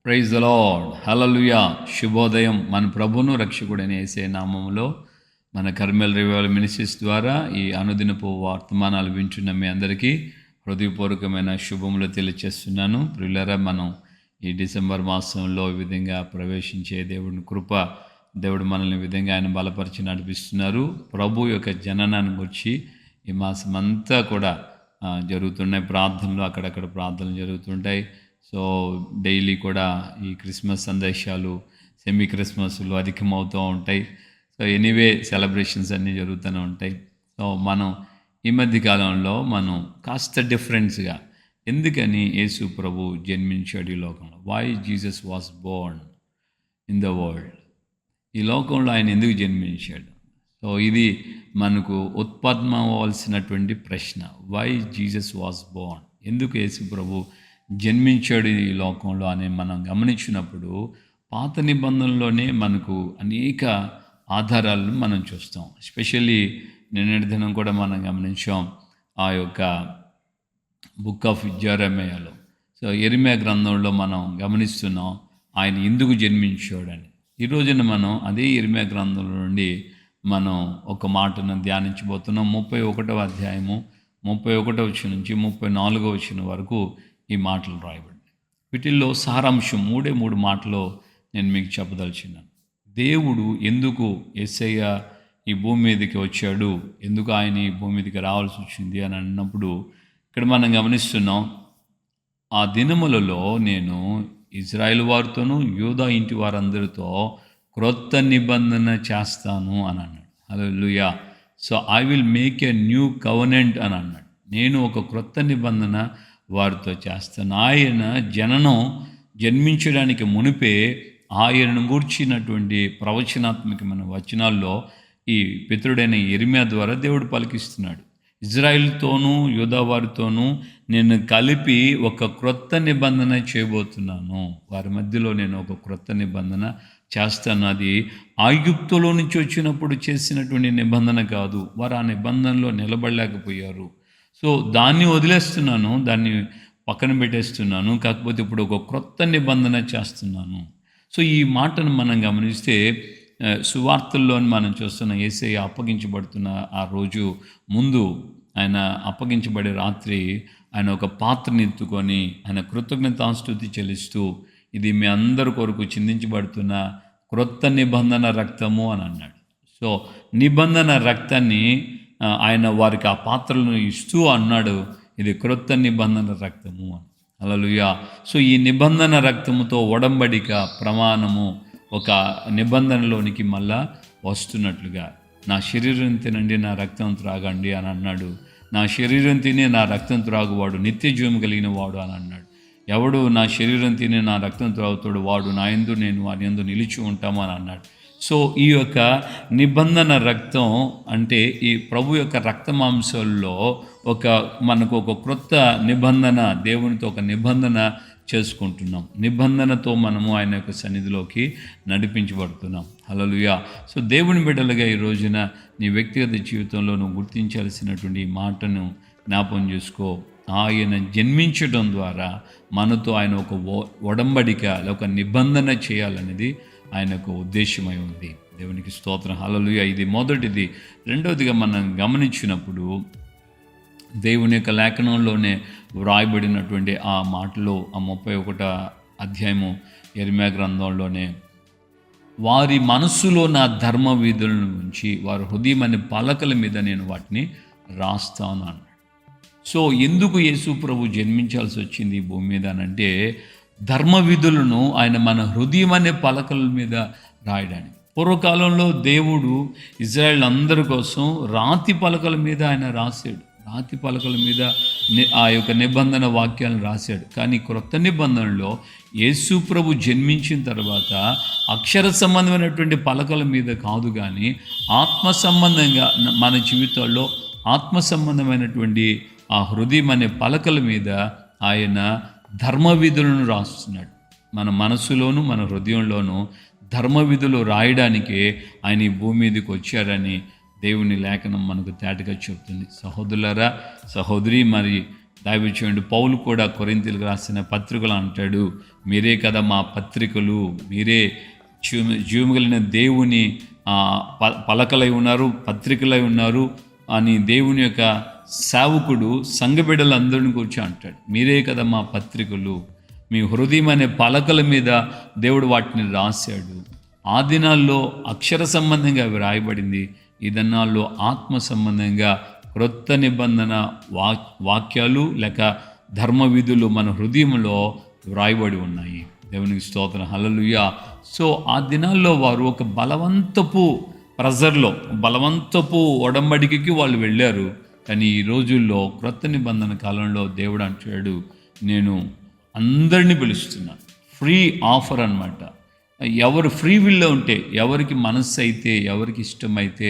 Praise the lord, హల్లెలూయా. శుభోదయం. మన ప్రభువును రక్షకుడైన యేసయ్య నామములో మన కర్మెల్ రివైవల్ మినిస్ట్రీస్ ద్వారా ఈ అనుదినపు వర్తమానాలు వింటున్న మీ అందరికీ హృదయపూర్వకమైన శుభములు తెలియచేస్తున్నాను. ప్రియులారా, మనం ఈ డిసెంబర్ మాసంలో ఈ విధంగా ప్రవేశించే దేవుని కృప, దేవుడు మనల్ని ఈ విధంగా ఆయన బలపరిచి నడిపిస్తున్నారు. ప్రభు యొక్క జననాన్ని గురించి ఈ మాసం అంతా కూడా జరుగుతున్నాయి ప్రార్థనలు, అక్కడక్కడ ప్రార్థనలు జరుగుతుంటాయి. సో డైలీ కూడా ఈ క్రిస్మస్ సందేశాలు, సెమీ క్రిస్మస్లు అధికమవుతూ ఉంటాయి. సో ఎనీవే సెలబ్రేషన్స్ అన్నీ జరుగుతూనే ఉంటాయి. సో మనం ఈ మధ్య కాలంలో మనం కాస్త డిఫరెన్స్గా, ఎందుకని యేసు ప్రభు జన్మించాడు ఈ లోకంలో, why Jesus was born in the world, ఈ లోకంలో ఆయన ఎందుకు జన్మించాడు. సో ఇది మనకు ఉత్పన్నమవలసినటువంటి ప్రశ్న. వై జీసస్ వాస్ బోర్న్, ఎందుకు యేసు ప్రభు జన్మించాడు ఈ లోకంలో అని మనం గమనించినప్పుడు పాత నిబంధనలోనే మనకు అనేక ఆధారాలను మనం చూస్తాం. ఎస్పెషల్లీ నిన్నటి దినం కూడా మనం గమనించాం ఆ యొక్క బుక్ ఆఫ్ జెరమియాలో. సో యెరెమియా గ్రంథంలో మనం గమనిస్తున్నాం ఆయన ఎందుకు జన్మించాడని. ఈ రోజున మనం అదే యెరెమియా గ్రంథంలో నుండి మనం ఒక మాటను ధ్యానించబోతున్నాం. 31వ అధ్యాయము 31వ వచనం నుంచి 34వ వచనం వరకు ఈ మాటలు రాయబడి, వీటిల్లో సారాంశం మూడు మాటలో నేను మీకు చెప్పదలిచినాను. దేవుడు ఎందుకు యేసయ్య ఈ భూమి మీదకి వచ్చాడు, ఎందుకు ఆయన ఈ భూమి మీదకి రావాల్సి వచ్చింది అని అన్నప్పుడు ఇక్కడ మనం గమనిస్తున్నాం, ఆ దినములలో నేను ఇజ్రాయెల్ వారితోనూ యూదా ఇంటి వారందరితో క్రొత్త నిబంధన చేస్తాను అని అన్నాడు. Hallelujah. So I will make a new covenant అని అన్నాడు. నేను ఒక క్రొత్త నిబంధన వారితో చేస్తాను. ఆయన జన్మించడానికి మునిపే ఆయనను గూర్చినటువంటి ప్రవచనాత్మకమైన వచనాల్లో ఈ పితరుడైన యెరెమియా ద్వారా దేవుడు పలికిస్తున్నాడు. ఇజ్రాయిల్తోనూ యూదా వారితోనూ నేను కలిపి ఒక క్రొత్త నిబంధన చేయబోతున్నాను, వారి మధ్యలో నేను ఒక క్రొత్త నిబంధన చేస్తాను. అది ఐగుప్తులో నుంచి వచ్చినప్పుడు చేసినటువంటి నిబంధన కాదు. వారు ఆ నిబంధనలో నిలబడలేకపోయారు. సో దాన్ని వదిలేస్తున్నాను, దాన్ని పక్కన పెట్టేస్తున్నాను, కాకపోతే ఇప్పుడు ఒక క్రొత్త నిబంధన చేస్తున్నాను. సో ఈ మాటను మనం గమనిస్తే సువార్తల్లో మనం చూస్తున్న యేసయ్య అప్పగించబడుతున్న ఆ రోజు ముందు, ఆయన అప్పగించబడే రాత్రి ఆయన ఒక పాత్రని ఎత్తుకొని ఆయన కృతజ్ఞతాస్తుతి చెల్లిస్తూ, ఇది మీ అందరి కొరకు చిందించబడుతున్న క్రొత్త నిబంధన రక్తము అని అన్నాడు. సో నిబంధన రక్తాన్ని ఆయన వారికి ఆ పాత్రలను ఇస్తూ అన్నాడు, ఇది క్రొత్త నిబంధన రక్తము అని. హల్లెలూయా. సో ఈ నిబంధన రక్తముతో ఒడంబడిక ప్రమాణము ఒక నిబంధనలోనికి మళ్ళా వస్తున్నట్లుగా, నా శరీరం తినండి, నా రక్తం త్రాగండి అని అన్నాడు. నా శరీరం తిని నా రక్తం త్రాగువాడు నిత్య జీవం కలిగిన వాడు అని అన్నాడు. ఎవడు నా శరీరం తిని నా రక్తం త్రాగుతాడు వాడు నా యందు, నేను వారి యందు నిలిచి ఉంటాము అని అన్నాడు. సో ఈ యొక్క నిబంధన రక్తం అంటే ఈ ప్రభు యొక్క రక్త మాంసాల్లో మనకు ఒక క్రొత్త నిబంధన, దేవునితో ఒక నిబంధన చేసుకుంటున్నాం. నిబంధనతో మనము ఆయన యొక్క సన్నిధిలోకి నడిపించబడుతున్నాం. హల్లెలూయా. సో దేవుని బిడ్డలుగా ఈ రోజున నీ వ్యక్తిగత జీవితంలో నువ్వు గుర్తించాల్సినటువంటి ఈ మాటను జ్ఞాపకం చేసుకో. ఆయన జన్మించడం ద్వారా మనతో ఆయన ఒక ఒడంబడిక, ఒక నిబంధన చేయాలనేది ఆయన యొక్క ఉద్దేశమై ఉంది. దేవునికి స్తోత్రం. హల్లెలూయా. ఇది మొదటిది. రెండవదిగా మనం గమనించినప్పుడు దేవుని యొక్క లేఖనంలోనే వ్రాయబడినటువంటి ఆ మాటలో, ఆ 31వ అధ్యాయము యెరెమియా గ్రంథంలోనే, వారి మనస్సులో నా ధర్మ విధులను ఉంచి వారి హృదయం అనే పలకల మీద నేను వాటిని రాస్తాను అన్నాడు. సో ఎందుకు యేసు ప్రభు జన్మించాల్సి వచ్చింది ఈ భూమి మీద అనంటే, ధర్మ విధులను ఆయన మన హృదయం అనే పలకల మీద రాయడానికి. పూర్వకాలంలో దేవుడు ఇజ్రాయెల్ అందరి కోసం రాతి పలకల మీద ఆయన రాశాడు. రాతి పలకల మీద ఆ యొక్క నిబంధన వాక్యాలను రాశాడు. కానీ క్రొత్త నిబంధనలో యేసు ప్రభు జన్మించిన తర్వాత అక్షర సంబంధమైనటువంటి పలకల మీద కాదు, కానీ ఆత్మ సంబంధంగా మన జీవితాల్లో ఆత్మ సంబంధమైనటువంటి ఆ హృదయం అనే పలకల మీద ఆయన ధర్మ విధులను రాస్తున్నాడు. మన మనసులోను మన హృదయంలోనూ ధర్మ విధులు రాయడానికే ఆయన ఈ భూమి మీదకి వచ్చాడని దేవుని లేఖనం మనకు తేటగా చెబుతుంది. సహోదరులారా, సహోదరి, మరి దైవజనుడు పౌలు కూడా కొరింథీయులకు రాసిన పత్రికలు అంటాడు, మీరే కదా మా పత్రికలు, మీరే జీవముగలిగిన దేవుని పలకలై ఉన్నారు, పత్రికలై ఉన్నారు అని దేవుని యొక్క సేవకుడు సంఘ బిడ్డలందరిని కూర్చో అంటాడు. మీరే కదా మా పత్రికలు, మీ హృదయం అనే పలకల మీద దేవుడు వాటిని రాశాడు. ఆ దినాల్లో అక్షర సంబంధంగా అవి రాయబడింది, ఈ దినాల్లో ఆత్మ సంబంధంగా క్రొత్త నిబంధన వాక్యాలు లేక ధర్మ విధులు మన హృదయంలో వ్రాయబడి ఉన్నాయి. దేవునికి స్తోత్రం, హల్లెలూయా. సో ఆ దినాల్లో వారు ఒక బలవంతపు ప్రెజర్లో, బలవంతపు ఒడంబడికకి వాళ్ళు వెళ్ళారు. కానీ ఈ రోజుల్లో క్రొత్త నిబంధన కాలంలో దేవుడు అంటాడు, నేను అందరినీ పిలుస్తున్నాను. ఫ్రీ ఆఫర్ అన్నమాట. ఎవరు ఫ్రీ విల్లో ఉంటే, ఎవరికి మనస్సు అయితే, ఎవరికి ఇష్టమైతే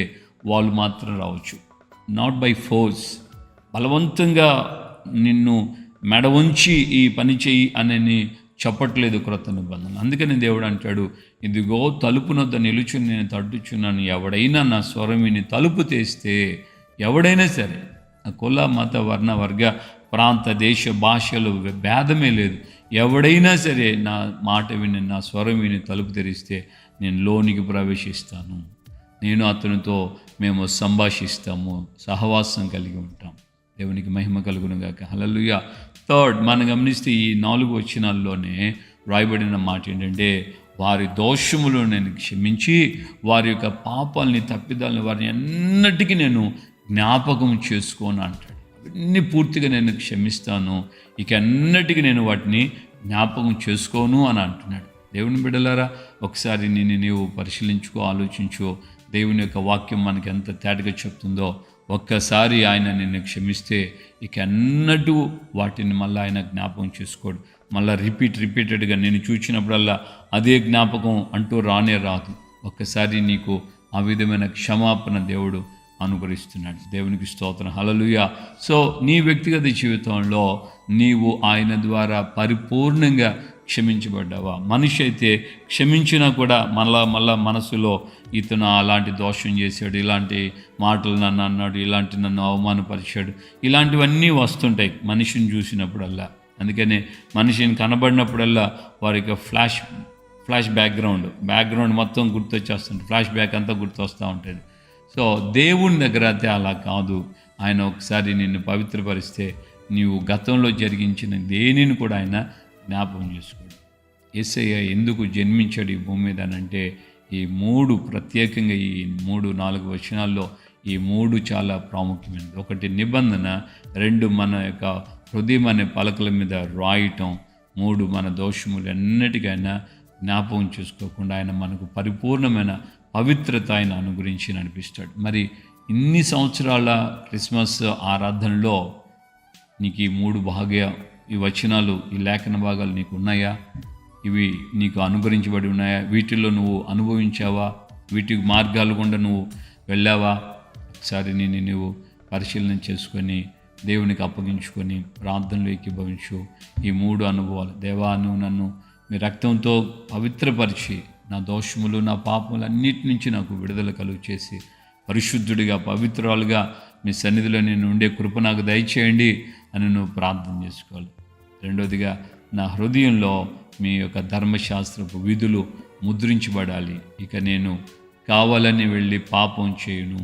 వాళ్ళు మాత్రం రావచ్చు. నాట్ బై ఫోర్స్, బలవంతంగా నిన్ను మెడ ఉంచి ఈ పని చెయ్యి అని చెప్పట్లేదు క్రొత్త నిబంధన. అందుకని దేవుడు అంటాడు, ఇదిగో తలుపునొద్ద నిలుచుని నేను తట్టుచున్నాను, ఎవడైనా నా స్వరం విని తలుపు తెస్తే, ఎవడైనా సరే, కుల మత వర్ణ వర్గ ప్రాంత దేశ భాషలు భేదమే లేదు, ఎవడైనా సరే నా మాట విని నా స్వరం విని తలుపు తెరిస్తే నేను లోనికి ప్రవేశిస్తాను, నేను అతనితో మేము సంభాషిస్తాము, సహవాసం కలిగి ఉంటాం. దేవునికి మహిమ కలుగును గాక, హల్లెలూయా. థర్డ్, మనం గమనిస్తే ఈ 4 వచనాల్లోనే వ్రాయబడిన మాట ఏంటంటే, వారి దోషములు నేను క్షమించి వారి యొక్క పాపాలని తప్పిదాలని వారిని ఎన్నటికీ నేను జ్ఞాపకం చేసుకోను అంటాడు. అవన్నీ పూర్తిగా నేను క్షమిస్తాను, ఇక ఎన్నటికీ నేను వాటిని జ్ఞాపకం చేసుకోను అని అంటున్నాడు. దేవుని బిడ్డలారా, ఒకసారి నీవు పరిశీలించుకో, ఆలోచించు. దేవుని యొక్క వాక్యం మనకి ఎంత తేటగా చెప్తుందో. ఒక్కసారి ఆయన నిన్ను క్షమిస్తే ఇక ఎన్నటూ వాటిని మళ్ళీ ఆయన జ్ఞాపకం చేసుకోడు. మళ్ళీ రిపీటెడ్గా నేను చూసినప్పుడల్లా అదే జ్ఞాపకం అంటూ రానే రాదు. ఒక్కసారి నీకు ఆ విధమైన క్షమాపణ దేవుడు అనుగ్రహిస్తున్నాడు. దేవునికి స్తోత్రం, హల్లెలూయా. సో నీ వ్యక్తిగత జీవితంలో నీవు ఆయన ద్వారా పరిపూర్ణంగా క్షమించబడ్డావా? మనిషి అయితే క్షమించినా కూడా మళ్ళా మనసులో ఇతను అలాంటి దోషం చేశాడు, ఇలాంటి మాటలు నన్ను అన్నాడు, ఇలాంటి నన్ను అవమానపరిచాడు, ఇలాంటివన్నీ వస్తుంటాయి మనిషిని చూసినప్పుడల్లా. అందుకనే మనిషిని కనబడినప్పుడల్లా వారికి ఫ్లాష్ బ్యాక్గ్రౌండ్ మొత్తం గుర్తొచ్చేస్తుంది, ఫ్లాష్ బ్యాక్ అంతా గుర్తొస్తూ ఉంటుంది. సో దేవుని దగ్గర అయితే అలా కాదు. ఆయన ఒకసారి నిన్ను పవిత్రపరిస్తే నీవు గతంలో జరిగించిన దేనిని కూడా ఆయన జ్ఞాపకం చేసుకోడు. యేసయ్య ఎందుకు జన్మించాడు ఈ భూమి మీద అంటే, ఈ 3 ప్రత్యేకంగా ఈ 3-4 వచనాల్లో ఈ 3 చాలా ప్రాముఖ్యమైనది. 1 నిబంధన, 2 మన యొక్క హృదయం అనే పలకల మీద రాయటం, 3 మన దోషములు ఎన్నటికైనా జ్ఞాపకం చేసుకోకుండా ఆయన మనకు పరిపూర్ణమైన పవిత్రత ఆయన అనుగురించి నడిపిస్తాడు. మరి ఇన్ని సంవత్సరాల క్రిస్మస్ ఆరాధనలో నీకు ఈ 3 ఈ వచనాలు, ఈ లేఖన భాగాలు నీకు ఉన్నాయా? ఇవి నీకు అనుగ్రహించబడి ఉన్నాయా? వీటిల్లో నువ్వు అనుభవించావా? వీటి మార్గాలు గుండా నువ్వు వెళ్ళావా? ఒకసారి నువ్వు పరిశీలన చేసుకొని దేవునికి అప్పగించుకొని ప్రార్థనలు ఏకీభవించు. ఈ 3 అనుభవాలు, దేవా నువ్వు నన్ను మీ రక్తంతో పవిత్రపరిచి నా దోషములు నా పాపములు అన్నిటి నుంచి నాకు విడుదల కలుగు చేసి పరిశుద్ధుడిగా పవిత్రాలుగా మీ సన్నిధిలో నేను ఉండే కృప నాకు దయచేయండి అని నువ్వు ప్రార్థన చేసుకోవాలి. రెండోదిగా, నా హృదయంలో మీ యొక్క ధర్మశాస్త్రపు విధులు ముద్రించబడాలి. ఇక నేను కావాలని వెళ్ళి పాపం చేయును.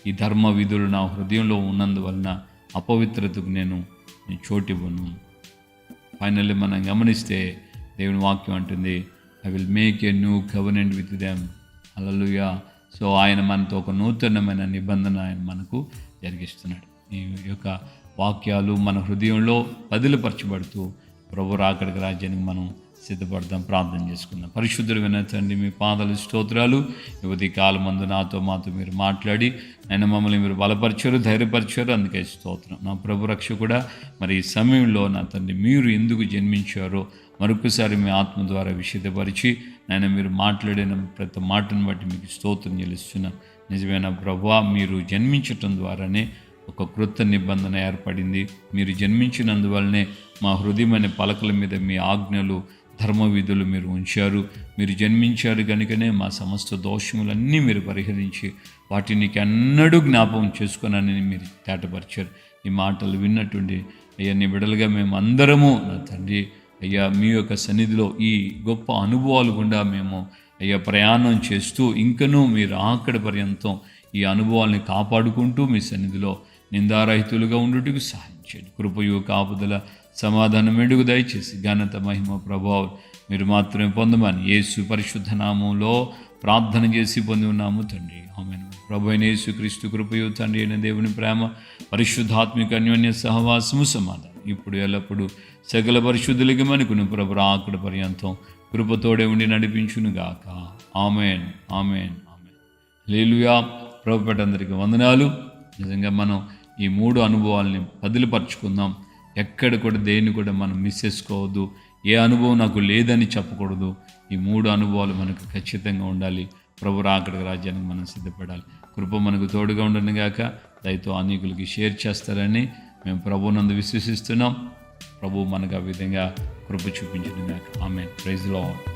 ఈ ధర్మ విధులు నా హృదయంలో ఉన్నందువలన అపవిత్రతకు నేను చోటివ్వను. ఫైనల్లీ మనం గమనిస్తే దేవుని వాక్యం అంటుంది, I will make a new covenant with them. Hallelujah. So ఆయన మనతో ఒక నూతనమైన నిబంధన ఆయన మనకు జరిగిస్తున్నాడు. ఈ యొక్క వాక్యాలు మన హృదయంలో పదిలపరచబడుతూ ప్రభు రాకడికి రాజ్యానికి మనం సిద్ధపడదాం. ప్రార్థన చేసుకుందాం. పరిశుద్ధుడు వినతండి, మీ పాదాలు స్తోత్రాలు. యువతి కాలమందు మాతో మీరు మాట్లాడి ఆయన మమ్మల్ని మీరు బలపరిచారు, ధైర్యపరిచారు, అందుకే స్తోత్రం. నా ప్రభు రక్షకుడా, మరి ఈ సమయంలో నా తండ్రి మీరు ఎందుకు జన్మించారో మరొకసారి మీ ఆత్మ ద్వారా విషదపరిచి నేను మీరు మాట్లాడిన ప్రతి మాటను బట్టి మీకు స్తోత్రం చెల్లిస్తున్నాను. నిజమైన ప్రభువా, మీరు జన్మించటం ద్వారానే ఒక క్రొత్త నిబంధన ఏర్పడింది. మీరు జన్మించినందువల్లనే మా హృదయం అనే పలకల మీద మీ ఆజ్ఞలు ధర్మ విధులు మీరు ఉంచారు. మీరు జన్మించారు కనుకనే మా సమస్త దోషములన్నీ మీరు పరిహరించి వాటిని ఎన్నడూ జ్ఞాపకం చేసుకున్నానని మీరు తేటపరిచారు. ఈ మాటలు విన్నటువంటి అయ్యా నీ బిడ్డలుగా మేము అందరము నా తండ్రి అయ్యా మీ యొక్క సన్నిధిలో ఈ గొప్ప అనుభవాలు గుండా మేము అయ్యా ప్రయాణం చేస్తూ ఇంకనూ మీరు ఆకడి పర్యంతం ఈ అనుభవాల్ని కాపాడుకుంటూ మీ సన్నిధిలో నిందారహితులుగా ఉండుటకు సహాయం చేయండి. కృపయు కాపుదల సమాధానం ఎడుగు దయచేసి ఘనత మహిమ ప్రభావం మీరు మాత్రమే పొందమని యేసు పరిశుద్ధ నామంలో ప్రార్థన చేసి పొంది ఉన్నాము తండ్రి. ఆమేన్. ప్రభు అయిన యేసు క్రీస్తు కృపయు తండ్రి అయిన దేవుని ప్రేమ పరిశుద్ధాత్మిక అన్యోన్య సహవాసము సమాధానం ఇప్పుడు ఎల్లప్పుడూ సకల పరిశుద్ధులకి మనకును ప్రభు ఆకడ పర్యంతం కృపతోడే ఉండి నడిపించును గాక. ఆమేన్ ఆమేన్ ఆమేన్. హల్లెలూయా. ప్రభు పెట్టందరికీ వందనాలు. నిజంగా మనం ఈ 3 అనుభవాల్ని బదిలిపరుచుకుందాం. ఎక్కడ కూడా దేన్ని కూడా మనం మిస్ చేసుకోవద్దు. ఏ అనుభవం నాకు లేదని చెప్పకూడదు. ఈ 3 అనుభవాలు మనకు ఖచ్చితంగా ఉండాలి. ప్రభు రాకడ రాజ్యానికి మనం సిద్ధపడాలి. కృప మనకు తోడుగా ఉండను గాక. దయతో అనేకులకి షేర్ చేస్తారని మేము ప్రభువునందు విశ్వసిస్తున్నాం. ప్రభు మనకు ఆ విధంగా కృప చూపించను గాక. ఆమేన్. Praise the lord.